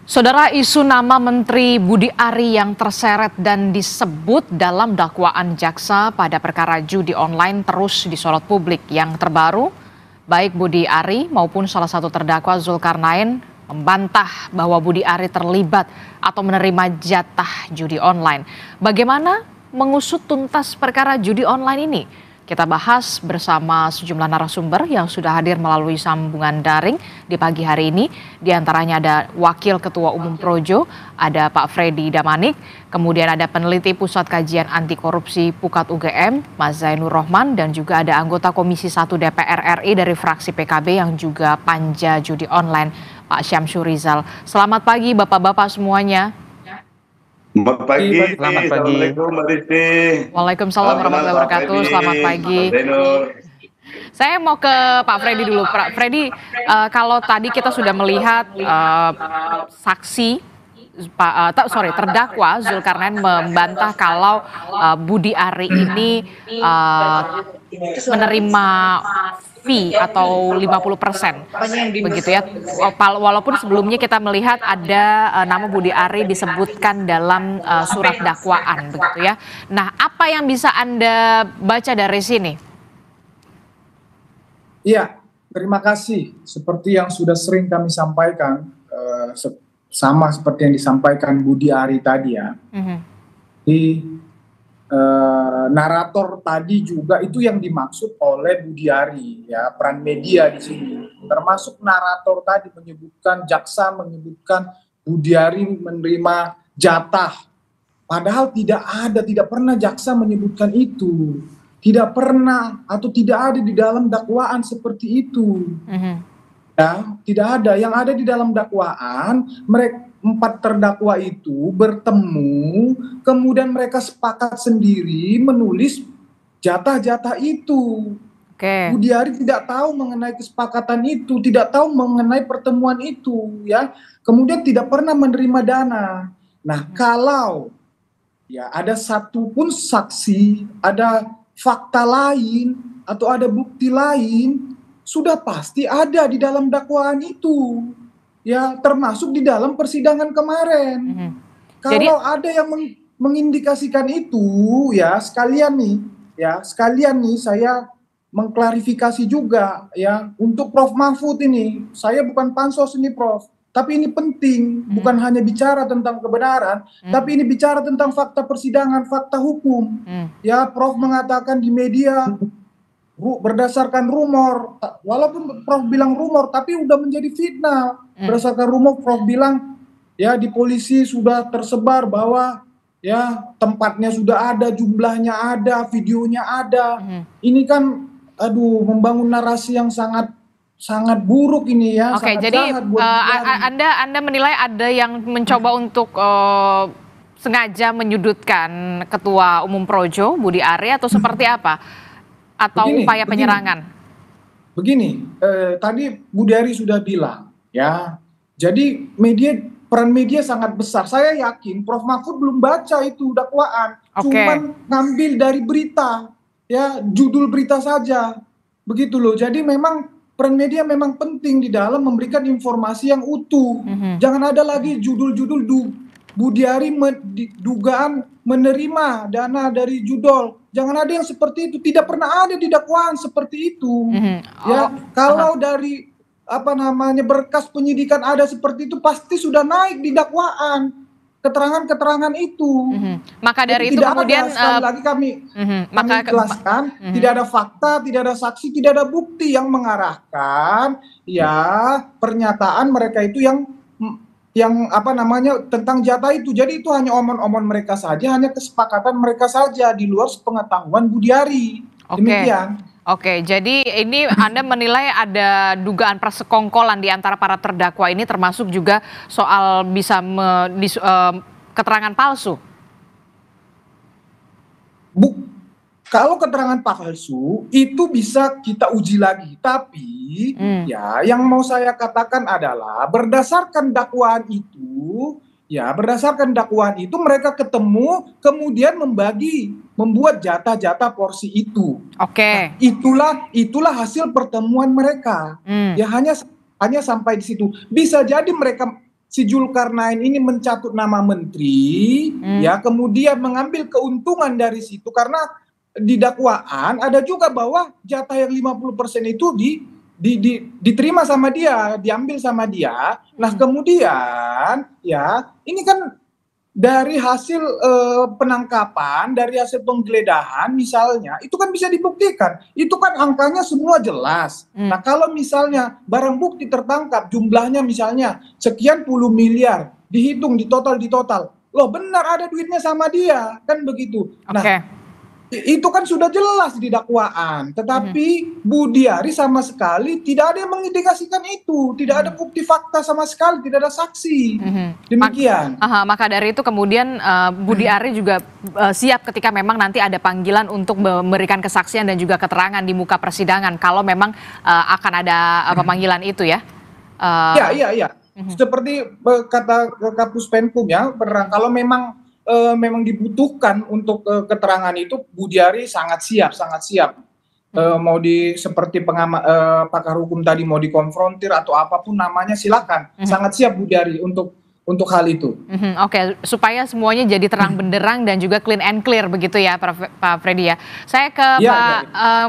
Saudara, isu nama Menteri Budi Ari yang terseret dan disebut dalam dakwaan jaksa pada perkara judi online terus disorot publik. Yang terbaru, baik Budi Ari maupun salah satu terdakwa Zulkarnain membantah bahwa Budi Ari terlibat atau menerima jatah judi online. Bagaimana mengusut tuntas perkara judi online ini? Kita bahas bersama sejumlah narasumber yang sudah hadir melalui sambungan daring di pagi hari ini. Di antaranya ada Wakil Ketua Umum Projo, ada Pak Freddy Damanik, kemudian ada peneliti Pusat Kajian Anti Korupsi Pukat UGM, Mas Zainur Rohman, dan juga ada anggota Komisi 1 DPR RI dari fraksi PKB yang juga panja judi online, Pak Syamsur Rizal. Selamat pagi Bapak-Bapak semuanya. Selamat pagi. Selamat pagi. Assalamualaikum Mbak Rizky. Waalaikumsalam warahmatullahi wabarakatuh. Selamat pagi. Saya mau ke Pak Freddy dulu. Pak Freddy, kalau tadi kita sudah melihat saksi, terdakwa Zulkarnain membantah kalau Budi Ari ini menerima fee atau 50%, begitu ya. Walaupun sebelumnya kita melihat ada nama Budi Ari disebutkan dalam surat dakwaan, begitu ya. Nah, apa yang bisa Anda baca dari sini? Iya, terima kasih. Seperti yang sudah sering kami sampaikan, sama seperti yang disampaikan Budi Ari tadi ya. Di narator tadi juga itu yang dimaksud oleh Budi Ari ya, peran media di sini. Termasuk narator tadi menyebutkan jaksa menyebutkan Budi Ari menerima jatah. Padahal tidak pernah jaksa menyebutkan itu. Tidak pernah atau tidak ada di dalam dakwaan seperti itu. Ya, tidak ada. Yang ada di dalam dakwaan, mereka 4 terdakwa itu bertemu, kemudian mereka sepakat sendiri menulis jatah-jatah itu. Budi Ari tidak tahu mengenai kesepakatan itu, tidak tahu mengenai pertemuan itu, ya. Kemudian tidak pernah menerima dana. Nah, kalau ya ada satu pun saksi, ada fakta lain atau ada bukti lain, sudah pasti ada di dalam dakwaan itu. Ya, termasuk di dalam persidangan kemarin. Kalau ada yang mengindikasikan itu, ya sekalian nih saya mengklarifikasi juga ya untuk Prof Mahfud ini. Saya bukan pansos ini Prof, tapi ini penting, bukan hanya bicara tentang kebenaran, tapi ini bicara tentang fakta persidangan, fakta hukum. Ya, Prof mengatakan di media berdasarkan rumor, walaupun Prof bilang rumor, tapi udah menjadi fitnah. Berdasarkan rumor, Prof bilang ya di polisi sudah tersebar bahwa ya tempatnya sudah ada, jumlahnya ada, videonya ada. Ini kan, membangun narasi yang sangat buruk ini ya. Oke, jadi Anda menilai ada yang mencoba untuk sengaja menyudutkan Ketua Umum Projo Budi Ari atau seperti apa? Atau upaya penyerangan? Begini, tadi Budi Ari sudah bilang ya, jadi peran media sangat besar. Saya yakin Prof Mahfud belum baca itu dakwaan, cuman ngambil dari berita, ya judul berita saja, begitu loh. Jadi memang peran media memang penting di dalam memberikan informasi yang utuh. Jangan ada lagi judul-judul Budi Ari dugaan menerima dana dari judol. Jangan ada yang seperti itu. Tidak pernah ada di dakwaan seperti itu. Ya, kalau dari berkas penyidikan ada seperti itu, pasti sudah naik di dakwaan keterangan-keterangan itu. Maka dari itu kemudian sekali lagi kami jelaskan, tidak ada fakta, tidak ada saksi, tidak ada bukti yang mengarahkan ya pernyataan mereka itu yang tentang jatah itu. Jadi itu hanya omon-omon mereka saja, hanya kesepakatan mereka saja di luar sepengetahuan Budi Ari. Demikian. Oke, jadi ini Anda menilai ada dugaan persekongkolan di antara para terdakwa ini, termasuk juga soal bisa keterangan palsu. Kalau keterangan palsu itu bisa kita uji lagi, tapi ya yang mau saya katakan adalah berdasarkan dakwaan itu mereka ketemu kemudian membuat jatah-jatah porsi itu. Oke. Nah, itulah hasil pertemuan mereka. Ya hanya sampai di situ. Bisa jadi mereka si Zulkarnain ini mencatut nama menteri, ya kemudian mengambil keuntungan dari situ, karena di dakwaan ada juga bahwa jatah yang 50% itu diterima sama dia, diambil sama dia. Nah kemudian ya ini kan dari hasil penangkapan, dari hasil penggeledahan misalnya, itu kan bisa dibuktikan. Itu kan angkanya semua jelas. Nah kalau misalnya barang bukti tertangkap jumlahnya misalnya sekian puluh miliar, dihitung, di total, loh benar ada duitnya sama dia, kan begitu. Nah itu kan sudah jelas di dakwaan, tetapi Budiari sama sekali tidak ada yang mengindikasikan itu, tidak ada bukti fakta sama sekali, tidak ada saksi. Demikian. Maka dari itu kemudian Budiari juga siap ketika memang nanti ada panggilan untuk memberikan kesaksian dan juga keterangan di muka persidangan kalau memang akan ada pemanggilan itu ya. Iya. Seperti kata Kapus Penkum ya, kalau memang dibutuhkan untuk keterangan itu, Budiari sangat siap. Mau seperti pakar hukum tadi mau dikonfrontir atau apapun namanya, silakan. Sangat siap Budiari untuk hal itu. Oke, supaya semuanya jadi terang benderang dan juga clean and clear begitu ya, Pak Freddy ya. Saya ke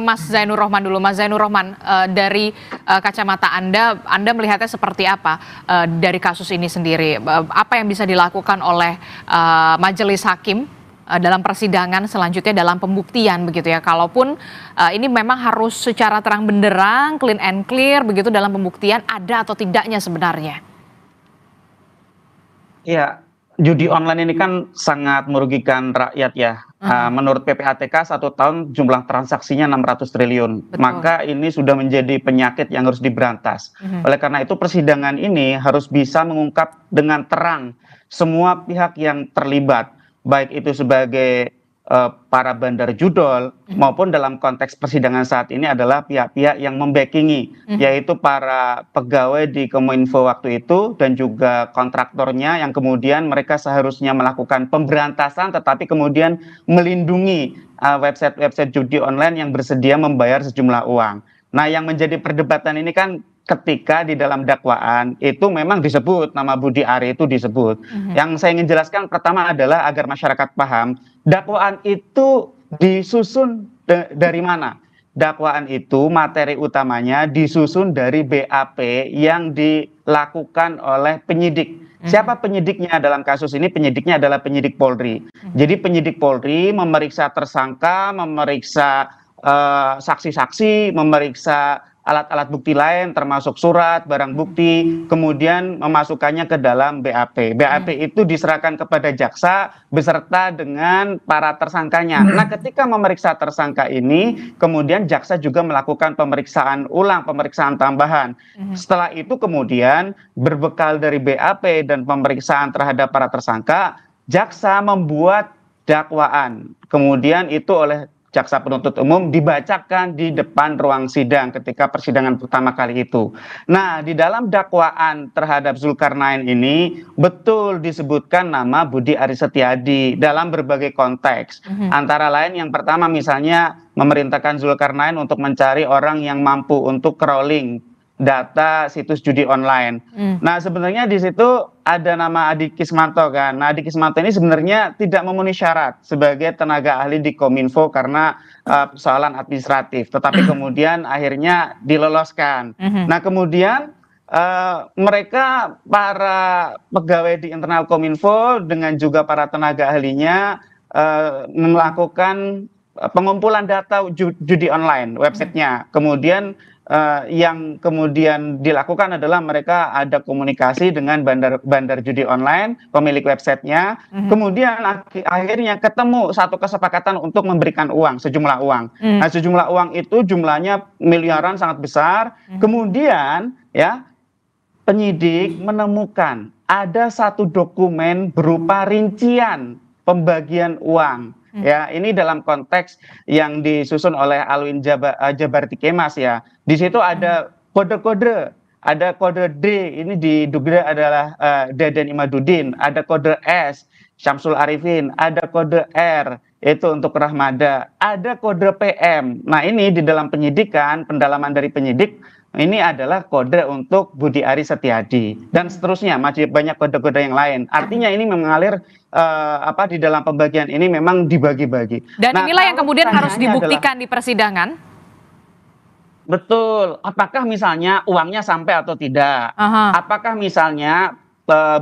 Mas Zainur Rohman dulu. Mas Zainur Rohman, dari kacamata Anda melihatnya seperti apa dari kasus ini sendiri? Apa yang bisa dilakukan oleh majelis hakim dalam persidangan selanjutnya dalam pembuktian begitu ya? Kalaupun ini memang harus secara terang benderang, clean and clear begitu dalam pembuktian, ada atau tidaknya sebenarnya? Ya, judi online ini kan sangat merugikan rakyat ya. Menurut PPATK 1 tahun jumlah transaksinya 600 triliun. Betul. Maka ini sudah menjadi penyakit yang harus diberantas. Oleh karena itu persidangan ini harus bisa mengungkap dengan terang semua pihak yang terlibat. Baik itu sebagai para bandar judol maupun dalam konteks persidangan saat ini adalah pihak-pihak yang membackingi, yaitu para pegawai di Kominfo waktu itu dan juga kontraktornya yang kemudian mereka seharusnya melakukan pemberantasan tetapi kemudian melindungi website-website judi online yang bersedia membayar sejumlah uang. Nah, yang menjadi perdebatan ini kan ketika di dalam dakwaan itu memang disebut nama Budiari itu disebut. Yang saya ingin jelaskan pertama adalah agar masyarakat paham, dakwaan itu disusun dari mana? Dakwaan itu materi utamanya disusun dari BAP yang dilakukan oleh penyidik. Siapa penyidiknya dalam kasus ini? Penyidiknya adalah penyidik Polri. Jadi penyidik Polri memeriksa tersangka, memeriksa saksi-saksi, memeriksa alat-alat bukti lain termasuk surat, barang bukti, kemudian memasukkannya ke dalam BAP. BAP itu diserahkan kepada jaksa beserta dengan para tersangkanya. Nah, ketika memeriksa tersangka ini, kemudian jaksa juga melakukan pemeriksaan ulang, pemeriksaan tambahan. Setelah itu kemudian berbekal dari BAP dan pemeriksaan terhadap para tersangka, jaksa membuat dakwaan. Kemudian itu oleh jaksa penuntut umum dibacakan di depan ruang sidang ketika persidangan pertama kali itu. Nah, di dalam dakwaan terhadap Zulkarnain ini betul disebutkan nama Budi Aris Setiadi dalam berbagai konteks. Antara lain yang pertama misalnya memerintahkan Zulkarnain untuk mencari orang yang mampu untuk crawling data situs judi online. Nah, sebenarnya di situ ada nama Adi Kismanto kan. Nah, Adi Kismanto ini sebenarnya tidak memenuhi syarat sebagai tenaga ahli di Kominfo karena persoalan administratif. Tetapi kemudian akhirnya diloloskan. Nah, kemudian mereka para pegawai di internal Kominfo dengan juga para tenaga ahlinya melakukan pengumpulan data judi online websitenya. Kemudian yang kemudian dilakukan adalah mereka ada komunikasi dengan bandar judi online, pemilik websitenya. Kemudian akhirnya ketemu satu kesepakatan untuk memberikan uang, sejumlah uang. Nah, sejumlah uang itu jumlahnya miliaran, sangat besar. Kemudian ya penyidik menemukan ada satu dokumen berupa rincian pembagian uang. Ya, ini dalam konteks yang disusun oleh Alwin Jabarti Kemas ya. Di situ ada kode-kode, ada kode D, ini diduga adalah Deden Imaduddin, ada kode S, Syamsul Arifin, ada kode R, itu untuk Rahmada, ada kode PM. Nah, ini di dalam penyidikan, pendalaman dari penyidik ini adalah kode untuk Budi Aris Setiadi dan seterusnya, masih banyak kode-kode yang lain. Artinya ini mengalir di dalam pembagian ini memang dibagi-bagi. Dan Nah, inilah yang kemudian harus pertanyaannya dibuktikan di persidangan. Betul. Apakah misalnya uangnya sampai atau tidak? Aha. Apakah misalnya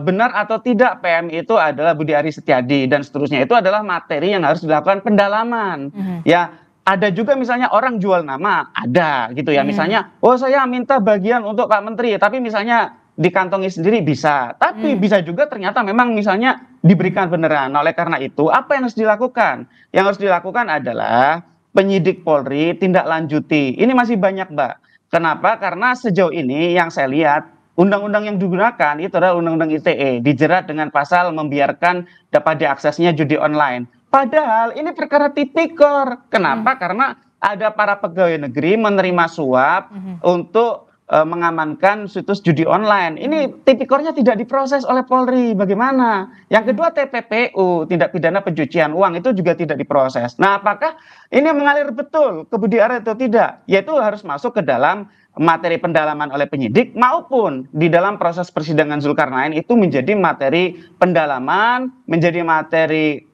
benar atau tidak PM itu adalah Budi Aris Setiadi dan seterusnya? Itu adalah materi yang harus dilakukan pendalaman. Ya, ada juga misalnya orang jual nama, ada gitu ya. Misalnya, oh saya minta bagian untuk Pak Menteri, tapi misalnya dikantongi sendiri bisa. Tapi bisa juga ternyata memang misalnya diberikan beneran. Oleh karena itu, apa yang harus dilakukan? Yang harus dilakukan adalah penyidik Polri tindak lanjuti. Ini masih banyak, Mbak. Kenapa? Karena sejauh ini yang saya lihat, undang-undang yang digunakan itu adalah undang-undang ITE, dijerat dengan pasal membiarkan dapat diaksesnya judi online. Padahal ini perkara tipikor. Kenapa? Karena ada para pegawai negeri menerima suap untuk mengamankan situs judi online. Ini tipikornya tidak diproses oleh Polri. Bagaimana? Yang kedua TPPU, tindak pidana pencucian uang, itu juga tidak diproses. Nah, apakah ini mengalir betul ke Budi Aris atau tidak? Yaitu harus masuk ke dalam materi pendalaman oleh penyidik maupun di dalam proses persidangan Zulkarnain itu menjadi materi pendalaman, menjadi materi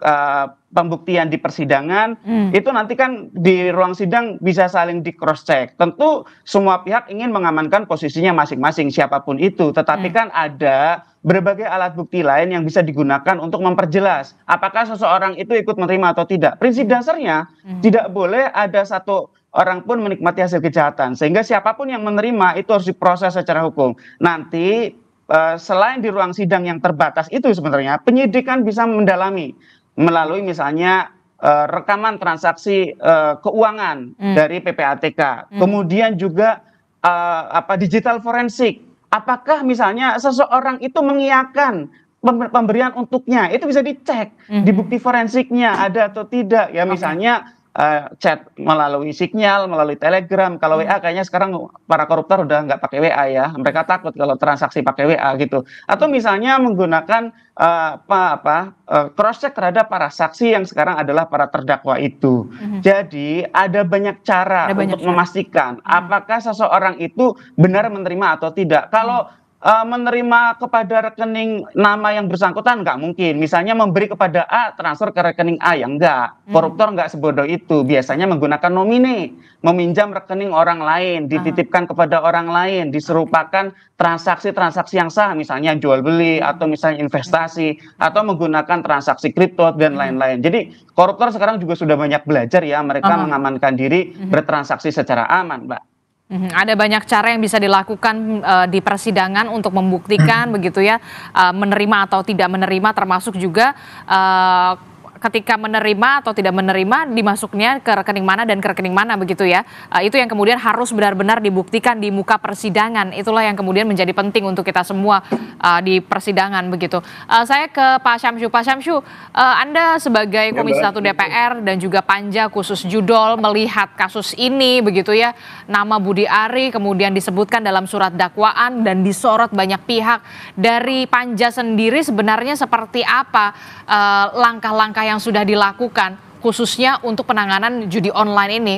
pembuktian di persidangan. Itu nanti kan di ruang sidang bisa saling di cross check. Tentu semua pihak ingin mengamankan posisinya masing-masing siapapun itu, tetapi kan ada berbagai alat bukti lain yang bisa digunakan untuk memperjelas apakah seseorang itu ikut menerima atau tidak. Prinsip dasarnya tidak boleh ada satu orang pun menikmati hasil kejahatan, sehingga siapapun yang menerima itu harus diproses secara hukum. Nanti selain di ruang sidang yang terbatas itu sebenarnya penyidik kan bisa mendalami melalui misalnya rekaman transaksi keuangan dari PPATK, kemudian juga digital forensik. Apakah misalnya seseorang itu mengiyakan pemberian untuknya, itu bisa dicek di bukti forensiknya ada atau tidak ya. Misalnya chat melalui Signal, melalui Telegram. Kalau WA kayaknya sekarang para koruptor udah nggak pakai WA ya, mereka takut kalau transaksi pakai WA gitu. Atau misalnya menggunakan cross check terhadap para saksi yang sekarang adalah para terdakwa itu. Jadi ada banyak cara untuk memastikan apakah seseorang itu benar menerima atau tidak. Kalau menerima kepada rekening nama yang bersangkutan nggak mungkin. Misalnya memberi kepada A, transfer ke rekening A, yang enggak. Koruptor nggak sebodoh itu. Biasanya menggunakan nomine, meminjam rekening orang lain, dititipkan kepada orang lain, diserupakan transaksi-transaksi yang sah, misalnya jual beli atau misalnya investasi atau menggunakan transaksi kripto dan lain-lain. Jadi koruptor sekarang juga sudah banyak belajar ya, mereka mengamankan diri bertransaksi secara aman, Mbak. Ada banyak cara yang bisa dilakukan di persidangan untuk membuktikan begitu ya, menerima atau tidak menerima, termasuk juga ketika menerima atau tidak menerima dimasuknya ke rekening mana dan ke rekening mana begitu ya. Itu yang kemudian harus benar-benar dibuktikan di muka persidangan. Itulah yang kemudian menjadi penting untuk kita semua di persidangan begitu. Saya ke Pak Syamsu. Pak Syamsu, Anda sebagai Komisi 1 DPR dan juga Panja khusus Judol melihat kasus ini begitu ya. Nama Budi Ari kemudian disebutkan dalam surat dakwaan dan disorot banyak pihak. Dari Panja sendiri sebenarnya seperti apa langkah-langkah yang sudah dilakukan khususnya untuk penanganan judi online ini?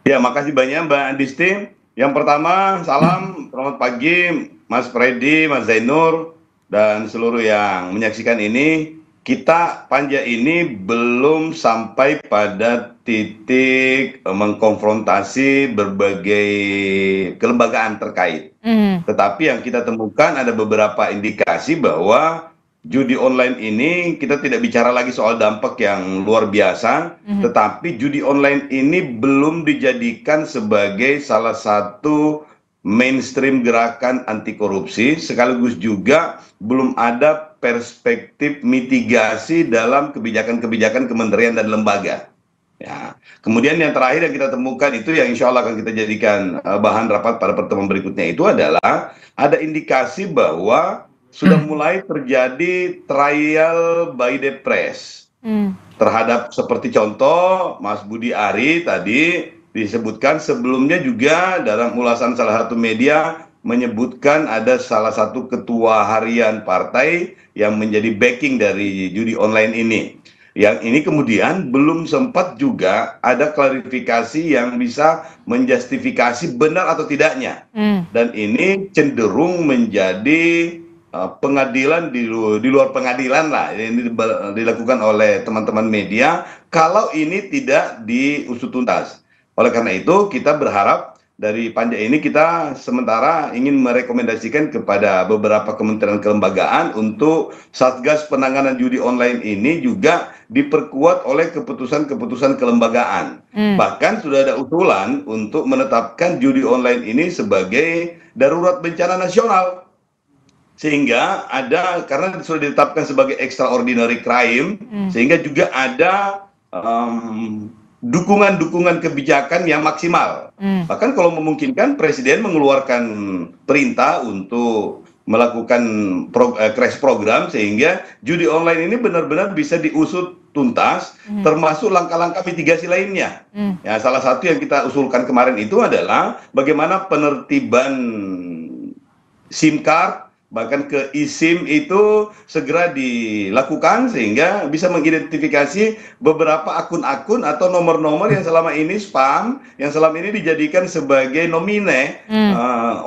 Ya, makasih banyak Mbak Adisti. Yang pertama, salam, selamat pagi Mas Freddy, Mas Zainur, dan seluruh yang menyaksikan ini. Kita Panja ini belum sampai pada titik mengkonfrontasi berbagai kelembagaan terkait. Tetapi yang kita temukan ada beberapa indikasi bahwa judi online ini kita tidak bicara lagi soal dampak yang luar biasa, tetapi judi online ini belum dijadikan sebagai salah satu mainstream gerakan anti korupsi, sekaligus juga belum ada perspektif mitigasi dalam kebijakan-kebijakan kementerian dan lembaga. Ya. Kemudian yang terakhir yang kita temukan itu yang insya Allah akan kita jadikan bahan rapat pada pertemuan berikutnya itu adalah ada indikasi bahwa sudah mulai terjadi trial by the press terhadap seperti contoh Mas Budi Ari tadi disebutkan, sebelumnya juga dalam ulasan salah satu media menyebutkan ada salah satu ketua harian partai yang menjadi backing dari judi online ini. Yang ini kemudian belum sempat juga ada klarifikasi yang bisa menjustifikasi benar atau tidaknya. Dan ini cenderung menjadi pengadilan di luar pengadilan lah. Ini dilakukan oleh teman-teman media kalau ini tidak diusut tuntas. Oleh karena itu kita berharap dari panja ini kita sementara ingin merekomendasikan kepada beberapa kementerian kelembagaan untuk Satgas Penanganan Judi Online ini juga diperkuat oleh keputusan-keputusan kelembagaan. Bahkan sudah ada usulan untuk menetapkan judi online ini sebagai darurat bencana nasional. Sehingga ada, karena sudah ditetapkan sebagai extraordinary crime, sehingga juga ada dukungan-dukungan kebijakan yang maksimal. Bahkan kalau memungkinkan Presiden mengeluarkan perintah untuk melakukan crash program sehingga judi online ini benar-benar bisa diusut tuntas, termasuk langkah-langkah mitigasi lainnya. Ya, salah satu yang kita usulkan kemarin itu adalah bagaimana penertiban SIM card bahkan ke eSIM itu segera dilakukan sehingga bisa mengidentifikasi beberapa akun-akun atau nomor-nomor yang selama ini spam, yang selama ini dijadikan sebagai nomine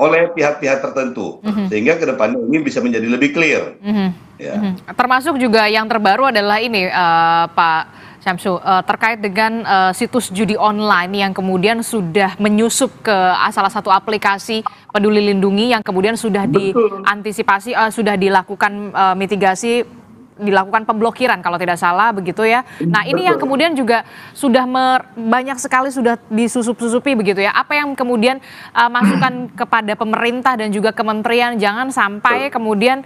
oleh pihak-pihak tertentu, sehingga ke depannya ini bisa menjadi lebih clear. Ya. Termasuk juga yang terbaru adalah ini, Pak Syamsu, terkait dengan situs judi online yang kemudian sudah menyusup ke salah satu aplikasi Peduli Lindungi yang kemudian sudah diantisipasi, sudah dilakukan mitigasi, dilakukan pemblokiran kalau tidak salah begitu ya. Nah ini yang kemudian juga sudah banyak sekali sudah disusup-susupi begitu ya. Apa yang kemudian masukan kepada pemerintah dan juga kementerian jangan sampai kemudian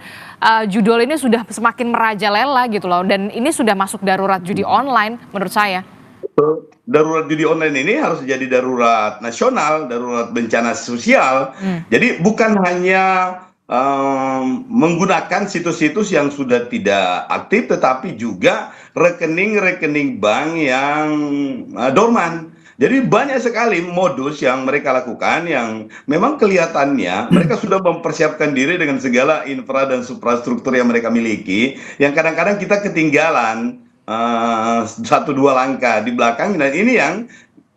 judul ini sudah semakin merajalela gitu loh. Dan ini sudah masuk darurat judi online menurut saya. Darurat judi online ini harus jadi darurat nasional, darurat bencana sosial. Jadi bukan hanya menggunakan situs-situs yang sudah tidak aktif, tetapi juga rekening-rekening bank yang dorman. Jadi banyak sekali modus yang mereka lakukan yang memang kelihatannya mereka sudah mempersiapkan diri dengan segala infra dan suprastruktur yang mereka miliki, yang kadang-kadang kita ketinggalan 1-2 langkah di belakang, dan ini yang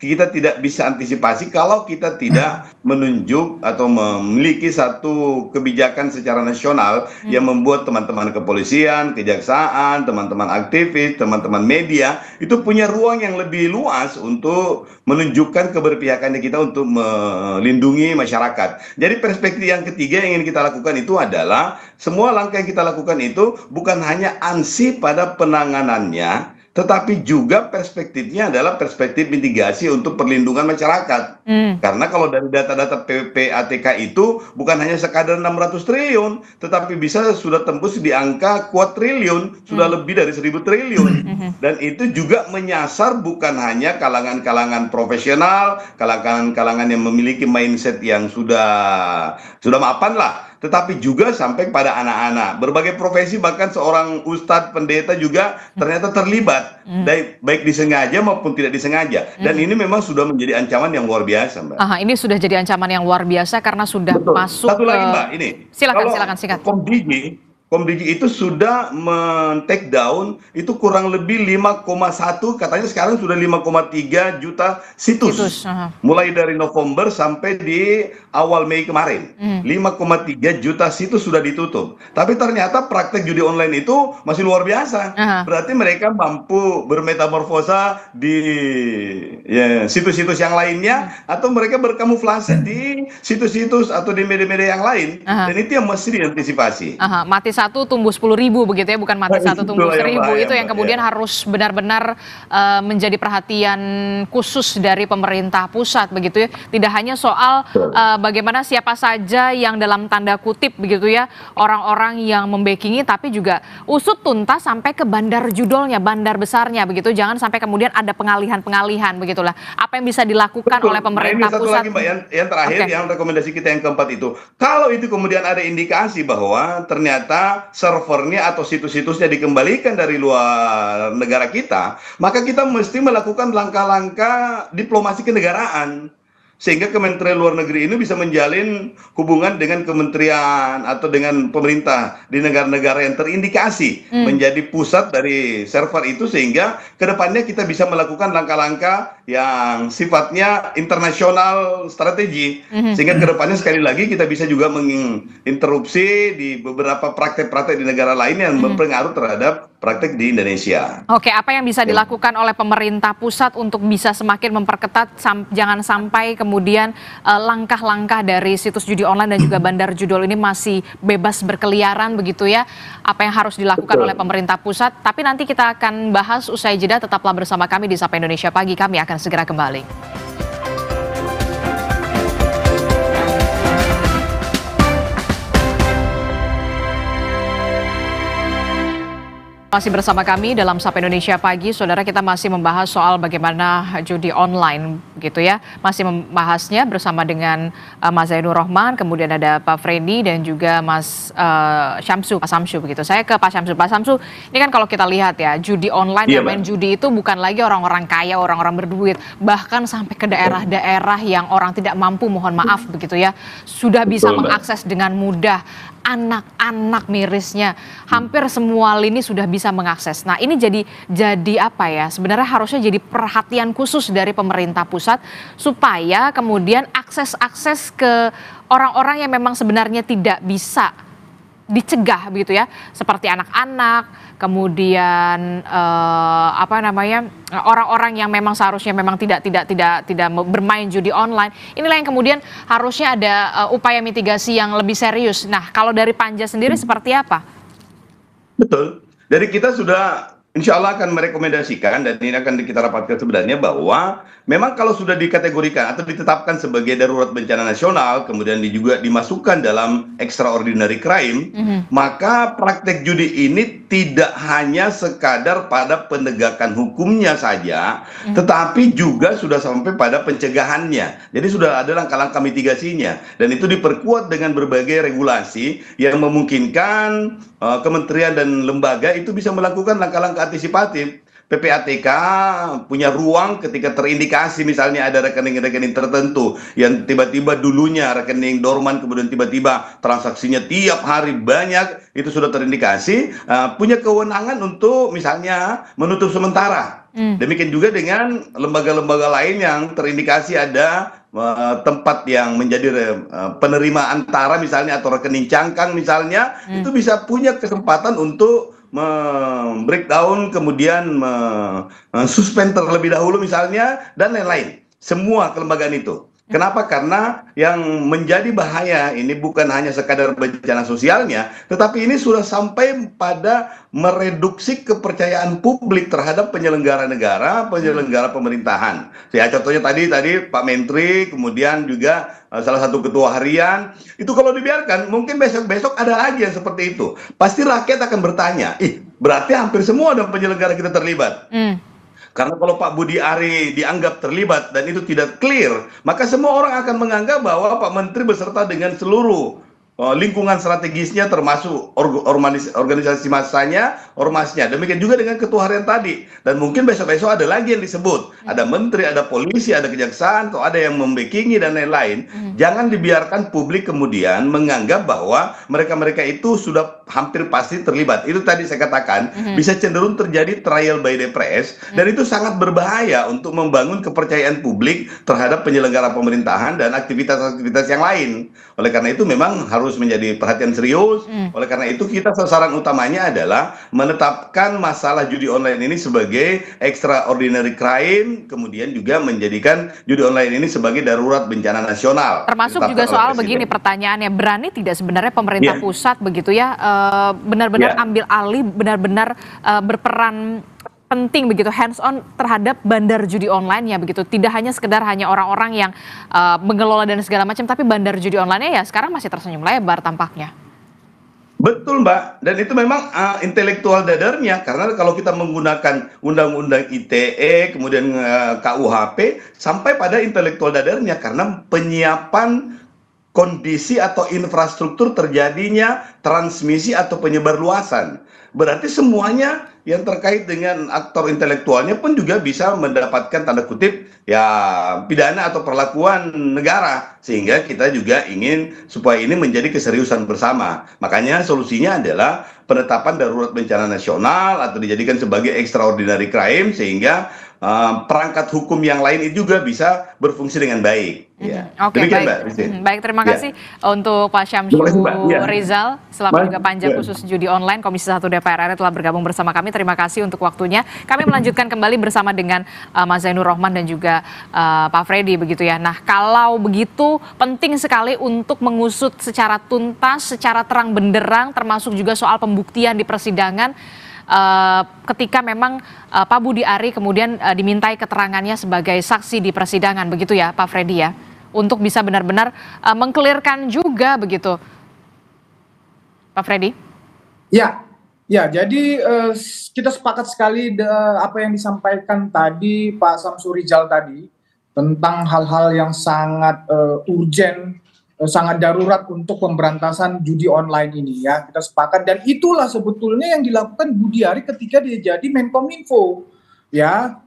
kita tidak bisa antisipasi kalau kita tidak menunjuk atau memiliki satu kebijakan secara nasional yang membuat teman-teman kepolisian, kejaksaan, teman-teman aktivis, teman-teman media itu punya ruang yang lebih luas untuk menunjukkan keberpihakannya kita untuk melindungi masyarakat. Jadi perspektif yang ketiga yang ingin kita lakukan itu adalah semua langkah yang kita lakukan itu bukan hanya ansih pada penanganannya, tetapi juga perspektifnya adalah perspektif mitigasi untuk perlindungan masyarakat. Karena kalau dari data-data PPATK itu bukan hanya sekadar 600 triliun, tetapi bisa sudah tembus di angka kuadriliun, sudah lebih dari 1.000 triliun. Dan itu juga menyasar bukan hanya kalangan-kalangan profesional, kalangan-kalangan yang memiliki mindset yang sudah mapan lah, tetapi juga sampai pada anak-anak. Berbagai profesi, bahkan seorang ustadz, pendeta juga ternyata terlibat, baik disengaja maupun tidak disengaja. Dan ini memang sudah menjadi ancaman yang luar biasa, Mbak. Ini sudah jadi ancaman yang luar biasa karena sudah masuk. Satu lagi, Mbak, ini. Silakan singkat. Komdigi itu sudah men-take down itu kurang lebih 5,1, katanya sekarang sudah 5,3 juta situs. Mulai dari November sampai di awal Mei kemarin. 5,3 juta situs sudah ditutup. Tapi ternyata praktek judi online itu masih luar biasa. Berarti mereka mampu bermetamorfosa di situs-situs yang lainnya, atau mereka berkamuflase di situs-situs atau di media-media yang lain. Dan itu yang mesti diantisipasi. Mati satu tumbuh 10.000 begitu ya, bukan mati satu tumbuh 1.000. Itu yang kemudian harus benar-benar menjadi perhatian khusus dari pemerintah pusat begitu ya. Tidak hanya soal bagaimana siapa saja yang dalam tanda kutip begitu ya orang-orang yang membackingi, tapi juga usut tuntas sampai ke bandar judulnya, bandar besarnya begitu. Jangan sampai kemudian ada pengalihan begitulah. Apa yang bisa dilakukan oleh pemerintah pusat? Ini satu lagi, Mbak, yang terakhir, yang rekomendasi kita yang keempat itu. Kalau itu kemudian ada indikasi bahwa ternyata servernya atau situs-situsnya dikembalikan dari luar negara kita, maka kita mesti melakukan langkah-langkah diplomasi kenegaraan. sehingga Kementerian Luar Negeri ini bisa menjalin hubungan dengan kementerian atau dengan pemerintah di negara-negara yang terindikasi menjadi pusat dari server itu, sehingga kedepannya kita bisa melakukan langkah-langkah yang sifatnya internasional strategi, sehingga kedepannya sekali lagi kita bisa juga menginterupsi di beberapa praktek-praktek di negara lain yang berpengaruh terhadap praktek di Indonesia. Oke, apa yang bisa dilakukan oleh pemerintah pusat untuk bisa semakin memperketat, jangan sampai kemudian langkah-langkah dari situs judi online dan juga bandar judul ini masih bebas berkeliaran begitu ya? Apa yang harus dilakukan oleh pemerintah pusat? Tapi nanti kita akan bahas usai jeda, tetaplah bersama kami di Sapa Indonesia Pagi, kami akan segera kembali. Masih bersama kami dalam Sapa Indonesia Pagi, saudara, kita masih membahas soal bagaimana judi online gitu ya. Masih membahasnya bersama dengan Mas Zainur Rohman, kemudian ada Pak Freddy dan juga Mas Syamsu, Pak Samsu begitu. Saya ke Pak Syamsu. Pak Samsu, ini kan kalau kita lihat ya, judi online yang main judi itu bukan lagi orang-orang kaya, orang-orang berduit, bahkan sampai ke daerah-daerah yang orang tidak mampu, mohon maaf begitu ya, sudah bisa mengakses dengan mudah. Anak-anak mirisnya hampir semua lini sudah bisa mengakses. Nah, ini jadi apa ya? Sebenarnya harusnya jadi perhatian khusus dari pemerintah pusat supaya kemudian akses ke orang-orang yang memang sebenarnya tidak bisa dicegah begitu ya, seperti anak-anak, kemudian orang-orang yang memang seharusnya memang tidak bermain judi online. Inilah yang kemudian harusnya ada upaya mitigasi yang lebih serius. Nah, kalau dari Panja sendiri seperti apa? Betul. Dari kita sudah insya Allah akan merekomendasikan, dan ini akan kita rapatkan sebenarnya, bahwa memang kalau sudah dikategorikan atau ditetapkan sebagai darurat bencana nasional, kemudian juga dimasukkan dalam extraordinary crime, maka praktek judi ini tidak hanya sekadar pada penegakan hukumnya saja, tetapi juga sudah sampai pada pencegahannya. Jadi sudah ada langkah-langkah mitigasinya, dan itu diperkuat dengan berbagai regulasi yang memungkinkan kementerian dan lembaga itu bisa melakukan langkah-langkah antisipatif. PPATK punya ruang ketika terindikasi misalnya ada rekening-rekening tertentu yang tiba-tiba dulunya rekening dorman, kemudian tiba-tiba transaksinya tiap hari banyak, itu sudah terindikasi, punya kewenangan untuk misalnya menutup sementara. Demikian juga dengan lembaga-lembaga lain yang terindikasi ada tempat yang menjadi penerima antara misalnya atau rekening cangkang misalnya, itu bisa punya kesempatan untuk breakdown, kemudian suspend terlebih dahulu misalnya, dan lain-lain. Semua kelembagaan itu. Kenapa? Karena yang menjadi bahaya ini bukan hanya sekadar bencana sosialnya, tetapi ini sudah sampai pada mereduksi kepercayaan publik terhadap penyelenggara negara, penyelenggara pemerintahan. Ya, contohnya tadi Pak Menteri, kemudian juga salah satu ketua harian, itu kalau dibiarkan mungkin besok-besok ada lagi yang seperti itu. Pasti rakyat akan bertanya, berarti hampir semua ada penyelenggara kita terlibat. Karena kalau Pak Budi Ari dianggap terlibat dan itu tidak clear, maka semua orang akan menganggap bahwa Pak Menteri beserta dengan seluruh lingkungan strategisnya, termasuk organisasi masanya, ormasnya. Demikian juga dengan ketua harian tadi. Dan mungkin besok-besok ada lagi yang disebut. Ada menteri, ada polisi, ada kejaksaan, atau ada yang membekingi dan lain-lain. Jangan dibiarkan publik kemudian menganggap bahwa mereka-mereka itu sudah hampir pasti terlibat. Itu tadi saya katakan, bisa cenderung terjadi trial by the press, dan itu sangat berbahaya untuk membangun kepercayaan publik terhadap penyelenggara pemerintahan dan aktivitas-aktivitas yang lain. Oleh karena itu memang harus menjadi perhatian serius. Oleh karena itu kita sasaran utamanya adalah menetapkan masalah judi online ini sebagai extraordinary crime, kemudian juga menjadikan judi online ini sebagai darurat bencana nasional. Termasuk juga soal begini pertanyaannya, berani tidak sebenarnya pemerintah pusat begitu ya, benar-benar ambil alih, benar-benar berperan penting begitu, hands on terhadap bandar judi online ya begitu, tidak hanya sekedar hanya orang-orang yang mengelola dan segala macam, tapi bandar judi online-nya ya sekarang masih tersenyum lebar tampaknya. Betul, Mbak, dan itu memang intelektual dadarnya, karena kalau kita menggunakan undang-undang ITE, kemudian KUHP, sampai pada intelektual dadarnya, karena penyiapan kondisi atau infrastruktur terjadinya transmisi atau penyebar luasan. Berarti semuanya yang terkait dengan aktor intelektualnya pun juga bisa mendapatkan tanda kutip ya pidana atau perlakuan negara, sehingga kita juga ingin supaya ini menjadi keseriusan bersama. Makanya solusinya adalah penetapan darurat bencana nasional atau dijadikan sebagai extraordinary crime, sehingga perangkat hukum yang lain itu juga bisa berfungsi dengan baik. Ya. Oke, Demikian, baik. Mbak. Baik, terima kasih untuk Pak Syamsu Rizal, selaku juga panja khusus judi online Komisi 1 DPR RI telah bergabung bersama kami. Terima kasih untuk waktunya. Kami melanjutkan kembali bersama dengan Mas Zainur Rohman dan juga Pak Freddy begitu ya. Nah, kalau begitu penting sekali untuk mengusut secara tuntas, secara terang benderang, termasuk juga soal pembuktian di persidangan. Ketika memang Pak Budi Ari kemudian dimintai keterangannya sebagai saksi di persidangan, begitu ya Pak Freddy ya, untuk bisa benar-benar mengkelirkan juga begitu, Pak Freddy? Ya, jadi kita sepakat sekali apa yang disampaikan tadi Pak Syamsu Rizal tadi tentang hal-hal yang sangat urgent, sangat darurat untuk pemberantasan judi online ini ya, kita sepakat. Dan itulah sebetulnya yang dilakukan Budi Ari ketika dia jadi Menkominfo ya.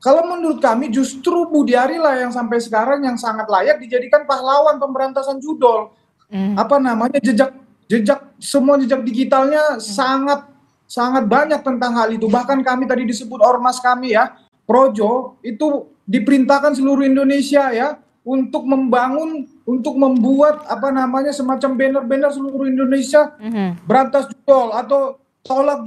Kalau menurut kami justru Budi Ari lah yang sampai sekarang yang sangat layak dijadikan pahlawan pemberantasan judol. Apa namanya, semua jejak digitalnya sangat banyak tentang hal itu. Bahkan kami tadi disebut ormas kami ya, Projo, itu diperintahkan seluruh Indonesia ya untuk membuat apa namanya semacam banner-banner seluruh Indonesia berantas judol atau tolak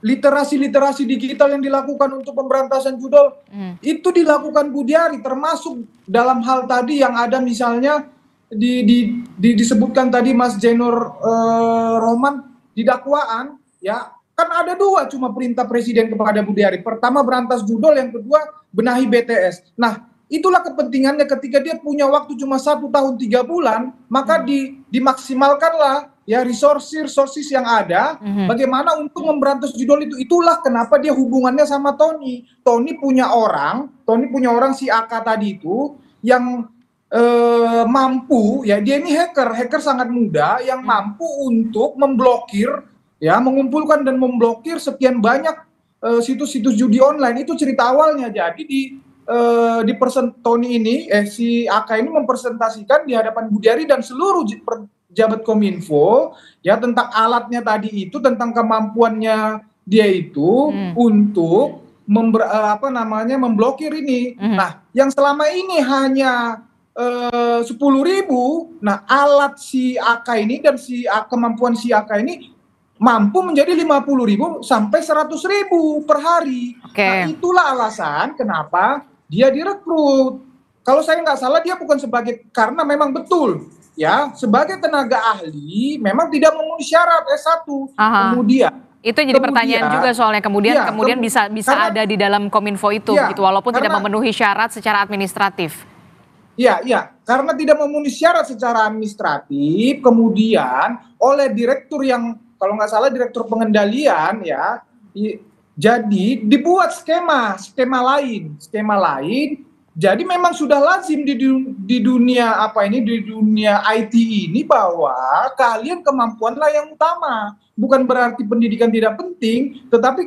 literasi digital yang dilakukan untuk pemberantasan judol. Itu dilakukan Budi Ari, termasuk dalam hal tadi yang ada misalnya disebutkan tadi Mas Zainur Rohman di dakwaan ya, kan ada dua cuma perintah presiden kepada Budi Ari. Pertama berantas judol, yang kedua benahi BTS. Nah, itulah kepentingannya ketika dia punya waktu cuma 1 tahun 3 bulan, maka dimaksimalkanlah ya resources yang ada, bagaimana untuk memberantas judol itu. Itulah kenapa dia hubungannya sama Tony. Tony punya orang si AK tadi itu yang mampu ya, dia ini hacker sangat muda yang mampu untuk memblokir ya, mengumpulkan dan memblokir sekian banyak situs-situs judi online. Itu cerita awalnya. Jadi Tony ini si AK ini mempresentasikan di hadapan Budi Ari dan seluruh pejabat Kominfo ya tentang alatnya tadi itu, tentang kemampuannya dia itu untuk memblokir ini. Nah, yang selama ini hanya 10.000, nah alat si AK ini dan kemampuan si AK ini mampu menjadi 50.000 sampai 100.000 per hari. Nah, itulah alasan kenapa dia direkrut. Kalau saya nggak salah dia bukan karena memang betul ya, sebagai tenaga ahli memang tidak memenuhi syarat S1. Kemudian itu jadi pertanyaan juga soalnya kemudian bisa ada di dalam Kominfo itu gitu, walaupun tidak memenuhi syarat secara administratif. Iya, karena tidak memenuhi syarat secara administratif, kemudian oleh direktur yang kalau nggak salah direktur pengendalian ya, jadi dibuat skema lain. Jadi memang sudah lazim di dunia di dunia IT ini bahwa kalian kemampuanlah yang utama. Bukan berarti pendidikan tidak penting, tetapi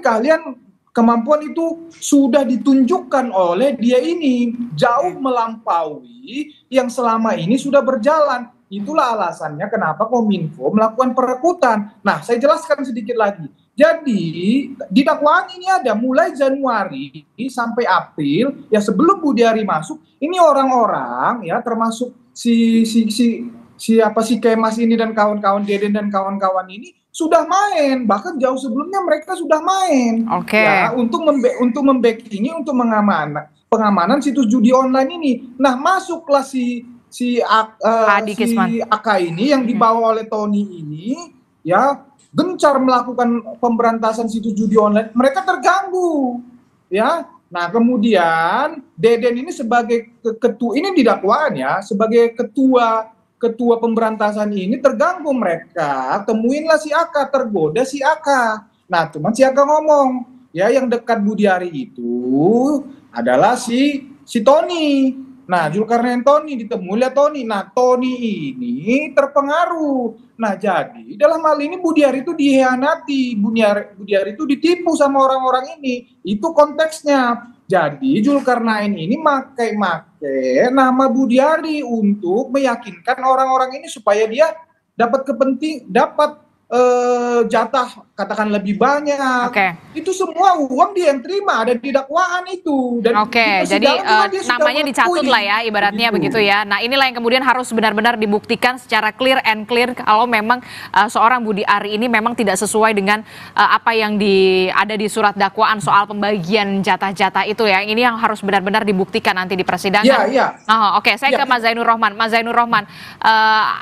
kemampuan itu sudah ditunjukkan oleh dia ini jauh melampaui yang selama ini sudah berjalan. Itulah alasannya kenapa Kominfo melakukan perekrutan. Nah, saya jelaskan sedikit lagi. Jadi di dakwaan ini ada mulai Januari sampai April ya, sebelum Budi Ari masuk, ini orang-orang ya termasuk si Kemas ini dan kawan-kawan, Deden dan kawan-kawan ini sudah main, bahkan jauh sebelumnya mereka sudah main. Ya, untuk membackingi, untuk pengamanan situs judi online ini. Nah, masuklah si AK ini yang dibawa oleh Tony ini ya, gencar melakukan pemberantasan situs judi online. Mereka terganggu ya. Nah, kemudian Deden ini sebagai ketua, ini di dakwaan ya, sebagai ketua pemberantasan ini terganggu. Mereka temuinlah si AK, tergoda si AK. Nah, cuman si AK ngomong, ya yang dekat Budi Ari itu adalah si Tony. Nah, Zulkarnain Tony ditemui oleh Tony. Nah, Tony ini terpengaruh. Nah, jadi dalam hal ini Budiari itu dihianati, Budiari itu ditipu sama orang-orang ini. Itu konteksnya. Jadi Zulkarnain ini make nama Budiari untuk meyakinkan orang-orang ini supaya dia dapat jatah katakan lebih banyak. Itu semua uang dia yang terima, ada di dakwaan itu. Dan jadi namanya dicatut lah ya, ibaratnya begitu ya. Nah, inilah yang kemudian harus benar-benar dibuktikan secara clear and clear kalau memang seorang Budi Ari ini memang tidak sesuai dengan apa yang ada di surat dakwaan soal pembagian jatah-jatah itu ya. Ini yang harus benar-benar dibuktikan nanti di persidangan. Saya ke Mas Zainur Rohman. Mas Zainur Rohman,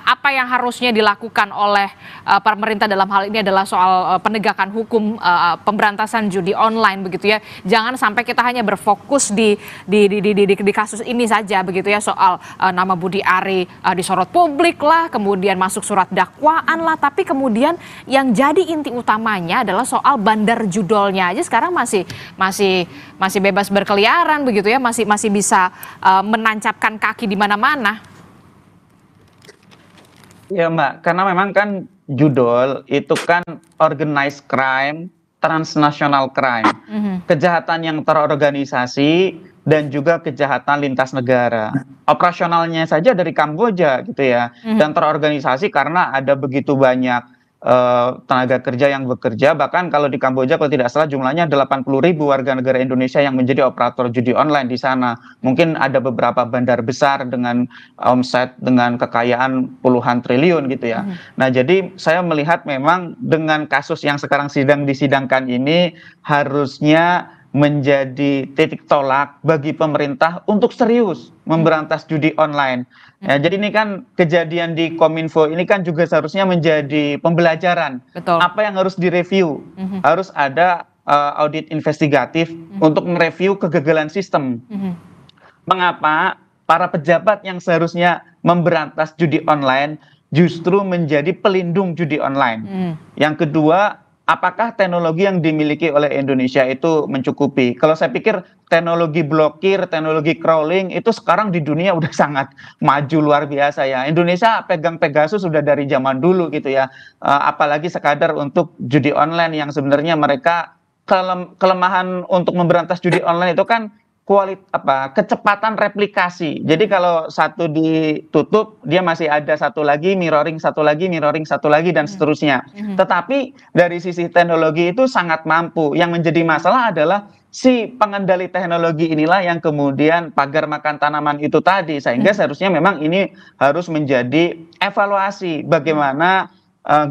apa yang harusnya dilakukan oleh pemerintah dalam hal ini adalah soal penegakan hukum, pemberantasan judi online begitu ya. Jangan sampai kita hanya berfokus di kasus ini saja begitu ya, soal nama Budi Ari disorot publik lah, kemudian masuk surat dakwaan lah, tapi kemudian yang jadi inti utamanya adalah soal bandar judolnya aja sekarang masih bebas berkeliaran begitu ya, masih bisa menancapkan kaki di mana-mana. Ya Mbak, karena memang kan judol itu kan organized crime, transnational crime, kejahatan yang terorganisasi dan juga kejahatan lintas negara. Operasionalnya saja dari Kamboja gitu ya, dan terorganisasi karena ada begitu banyak tenaga kerja yang bekerja. Bahkan kalau di Kamboja kalau tidak salah jumlahnya 80.000 warga negara Indonesia yang menjadi operator judi online di sana. Mungkin ada beberapa bandar besar dengan omset dengan kekayaan puluhan triliun gitu ya. Nah, jadi saya melihat memang dengan kasus yang sekarang sedang disidangkan ini harusnya menjadi titik tolak bagi pemerintah untuk serius memberantas judi online. Ya, jadi ini kan kejadian di Kominfo ini kan juga seharusnya menjadi pembelajaran. Betul. Apa yang harus direview? Harus ada audit investigatif untuk mereview kegagalan sistem. Mengapa para pejabat yang seharusnya memberantas judi online justru menjadi pelindung judi online? Yang kedua, apakah teknologi yang dimiliki oleh Indonesia itu mencukupi? Kalau saya pikir teknologi blokir, teknologi crawling itu sekarang di dunia udah sangat maju luar biasa ya. Indonesia pegang Pegasus sudah dari zaman dulu gitu ya. Apalagi sekadar untuk judi online yang sebenarnya mereka kelemahan untuk memberantas judi online itu kan kecepatan replikasi. Jadi kalau satu ditutup, dia masih ada satu lagi, mirroring satu lagi, mirroring satu lagi, dan seterusnya. Tetapi dari sisi teknologi itu sangat mampu. Yang menjadi masalah adalah si pengendali teknologi inilah yang kemudian pagar makan tanaman itu tadi. Sehingga seharusnya memang ini harus menjadi evaluasi bagaimana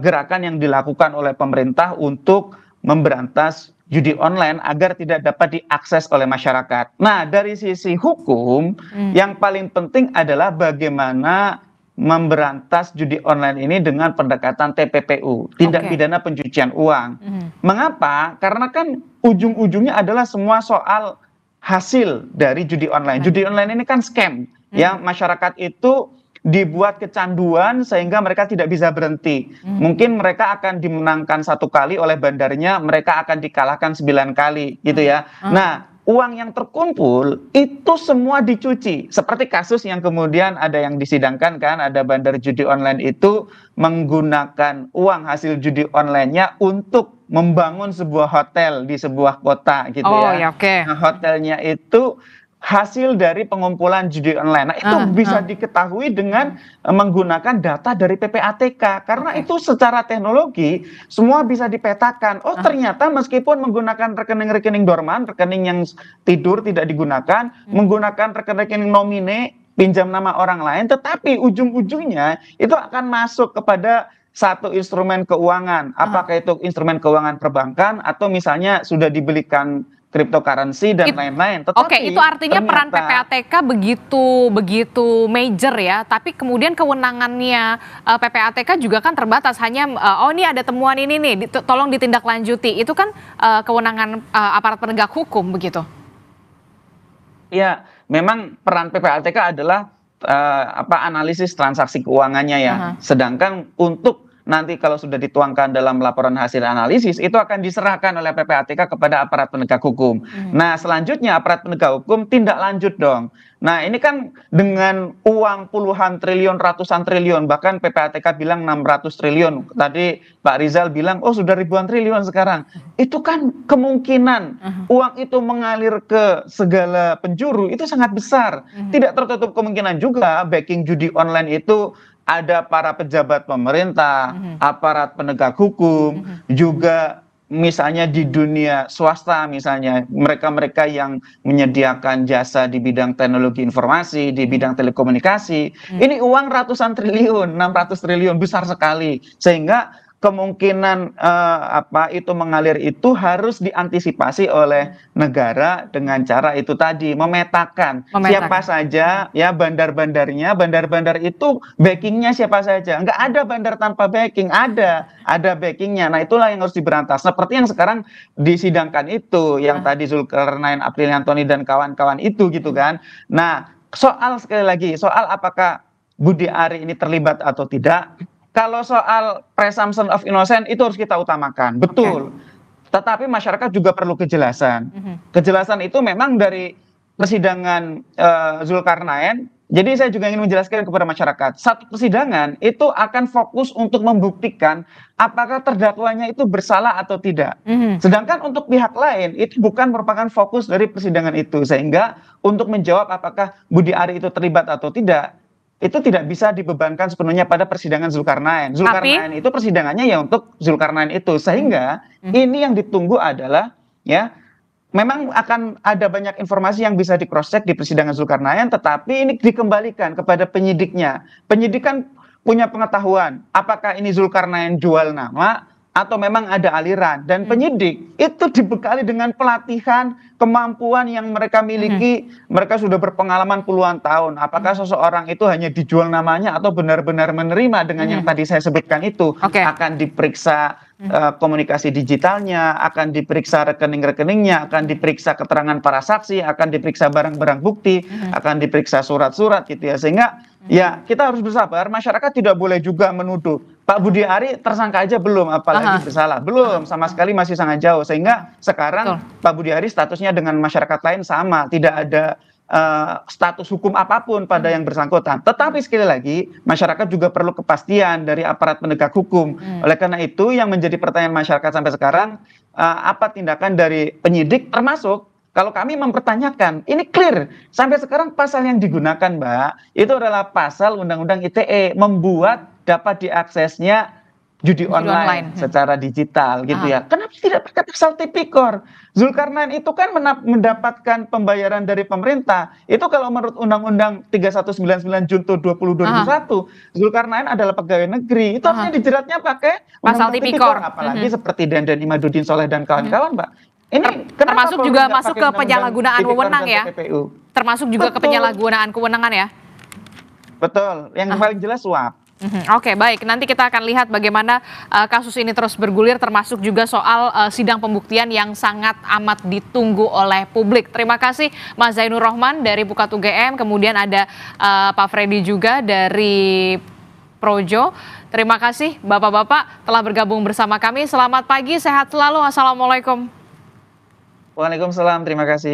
gerakan yang dilakukan oleh pemerintah untuk memberantas judi online agar tidak dapat diakses oleh masyarakat. Nah, dari sisi hukum, yang paling penting adalah bagaimana memberantas judi online ini dengan pendekatan TPPU, tindak pidana pencucian uang. Mengapa? Karena kan ujung-ujungnya adalah semua soal hasil dari judi online. Judi online ini kan scam, ya, masyarakat itu dibuat kecanduan sehingga mereka tidak bisa berhenti. Mungkin mereka akan dimenangkan 1 kali oleh bandarnya, mereka akan dikalahkan 9 kali gitu ya. Nah, uang yang terkumpul itu semua dicuci. Seperti kasus yang kemudian ada yang disidangkan kan, ada bandar judi online itu menggunakan uang hasil judi online-nya untuk membangun sebuah hotel di sebuah kota gitu ya. Nah, hotelnya itu hasil dari pengumpulan judi online. Nah, itu bisa diketahui dengan menggunakan data dari PPATK. Karena itu secara teknologi semua bisa dipetakan. Oh, ternyata meskipun menggunakan rekening-rekening dorman, rekening yang tidur tidak digunakan, menggunakan rekening nomine, pinjam nama orang lain, tetapi ujung-ujungnya itu akan masuk kepada satu instrumen keuangan. Apakah itu instrumen keuangan perbankan atau misalnya sudah dibelikan cryptocurrency dan lain-lain. Itu artinya peran PPATK begitu major ya, tapi kemudian kewenangannya PPATK juga kan terbatas, hanya ini ada temuan ini nih, tolong ditindaklanjuti. Itu kan kewenangan aparat penegak hukum begitu. Ya, memang peran PPATK adalah analisis transaksi keuangannya ya. Sedangkan untuk nanti kalau sudah dituangkan dalam laporan hasil analisis itu akan diserahkan oleh PPATK kepada aparat penegak hukum. Nah, selanjutnya aparat penegak hukum tindak lanjut dong. Nah, ini kan dengan uang puluhan triliun, ratusan triliun, bahkan PPATK bilang 600 triliun. Tadi Pak Rizal bilang, oh sudah ribuan triliun sekarang. Itu kan kemungkinan uang itu mengalir ke segala penjuru, itu sangat besar. Tidak tertutup kemungkinan juga backing judi online itu ada para pejabat pemerintah, aparat penegak hukum, juga misalnya di dunia swasta, misalnya mereka-mereka yang menyediakan jasa di bidang teknologi informasi, di bidang telekomunikasi. Ini uang ratusan triliun, 600 triliun, besar sekali. Sehingga kemungkinan itu mengalir itu harus diantisipasi oleh negara dengan cara itu tadi, memetakan siapa saja ya bandar-bandarnya, bandar-bandar itu backingnya siapa saja. Enggak ada bandar tanpa backing, ada backingnya. Nah, itulah yang harus diberantas. Seperti yang sekarang disidangkan itu, yang tadi Zulkarnain, Apriliantoni dan kawan-kawan itu gitu kan. Nah, sekali lagi soal apakah Budi Ari ini terlibat atau tidak. Kalau soal presumption of innocent itu harus kita utamakan, betul. Tetapi masyarakat juga perlu kejelasan. Kejelasan itu memang dari persidangan Zulkarnain. Jadi saya juga ingin menjelaskan kepada masyarakat, satu persidangan itu akan fokus untuk membuktikan apakah terdakwanya itu bersalah atau tidak. Sedangkan untuk pihak lain itu bukan merupakan fokus dari persidangan itu. Sehingga untuk menjawab apakah Budi Ari itu terlibat atau tidak, itu tidak bisa dibebankan sepenuhnya pada persidangan Zulkarnain. Zulkarnain itu persidangannya ya untuk Zulkarnain itu. Sehingga ini yang ditunggu adalah ya memang akan ada banyak informasi yang bisa di cross check di persidangan Zulkarnain, tetapi ini dikembalikan kepada penyidiknya. Penyidik kan punya pengetahuan apakah ini Zulkarnain jual nama atau memang ada aliran, dan penyidik itu dibekali dengan pelatihan, kemampuan yang mereka miliki. Mereka sudah berpengalaman puluhan tahun. Apakah seseorang itu hanya dijual namanya atau benar-benar menerima dengan yang tadi saya sebutkan itu. Akan diperiksa komunikasi digitalnya, akan diperiksa rekening-rekeningnya, akan diperiksa keterangan para saksi, akan diperiksa barang-barang bukti, akan diperiksa surat-surat gitu ya. Sehingga ya kita harus bersabar, masyarakat tidak boleh juga menuduh Pak Budi Ari tersangka aja belum, apalagi bersalah. Belum, sama sekali masih sangat jauh. Sehingga sekarang Pak Budi Ari statusnya dengan masyarakat lain sama, tidak ada status hukum apapun pada yang bersangkutan. Tetapi sekali lagi, masyarakat juga perlu kepastian dari aparat penegak hukum. Oleh karena itu, yang menjadi pertanyaan masyarakat sampai sekarang, apa tindakan dari penyidik, termasuk kalau kami mempertanyakan, ini clear. Sampai sekarang pasal yang digunakan, Mbak, itu adalah pasal Undang-Undang ITE, membuat dapat diaksesnya judi online secara digital gitu ya. Kenapa tidak pakai pasal tipikor? Zulkarnain itu kan mendapatkan pembayaran dari pemerintah. Itu kalau menurut Undang-Undang 3199 Junto 2021, Zulkarnain adalah pegawai negeri. Itu harusnya dijeratnya pakai pasal tipikor. Apalagi seperti Denden Imaduddin Soleh dan kawan-kawan, Mbak. Ini termasuk juga masuk ke penyalahgunaan wewenang ya. Termasuk juga ke penyalahgunaan kewenangan ya. Betul. Yang paling jelas suap. Oke, baik. Nanti kita akan lihat bagaimana kasus ini terus bergulir, termasuk juga soal sidang pembuktian yang sangat amat ditunggu oleh publik. Terima kasih Mas Zainur Rohman dari Pukat UGM, kemudian ada Pak Freddy juga dari Projo. Terima kasih Bapak-Bapak telah bergabung bersama kami. Selamat pagi, sehat selalu. Assalamualaikum. Waalaikumsalam, terima kasih.